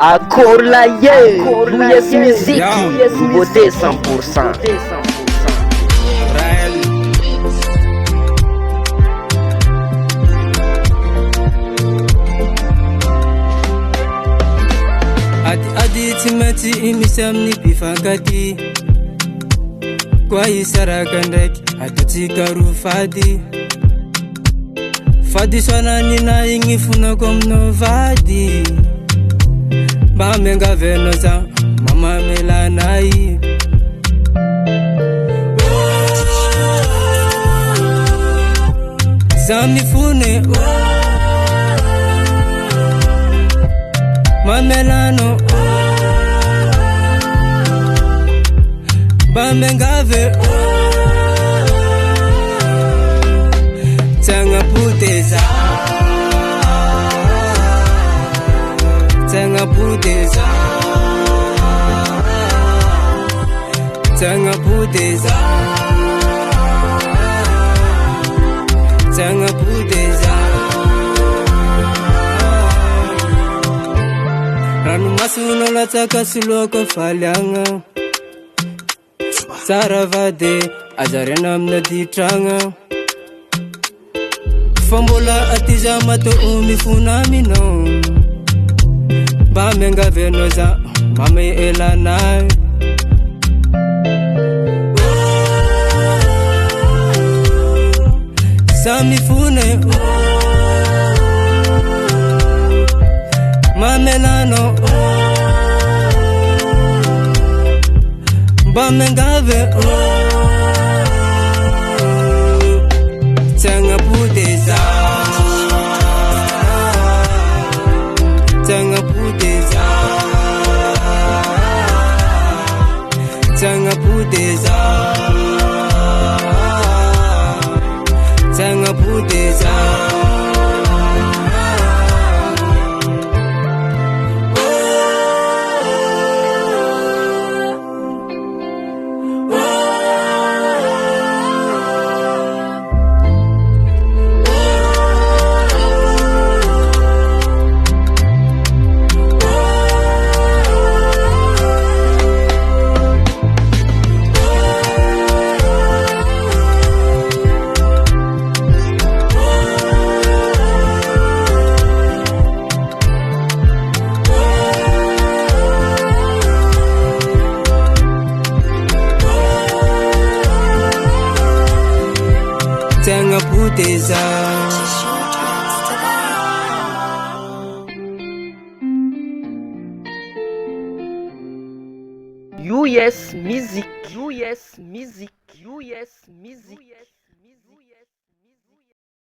Accord la yes musique, nouveauté 100%. RAEL. Adi timati imisamni bifagati kwa isarakandaki atutsikaru fadi swana nina ingifuna komno vadi bamenga venoza mama melanai zamifune mamelano bamengave tanga puteza tanga puteza tanga puteza tanga puteza ranu masuno la taka suloko falyanga saravade ajarena amna ditranga fambola atizama to umifuna mino bamenga venoza mame elana samifune mamelano bamengave tanga puteza tanga puteza tanga puteza tanga puteza tanga puteza. US musique, US musique, US musique.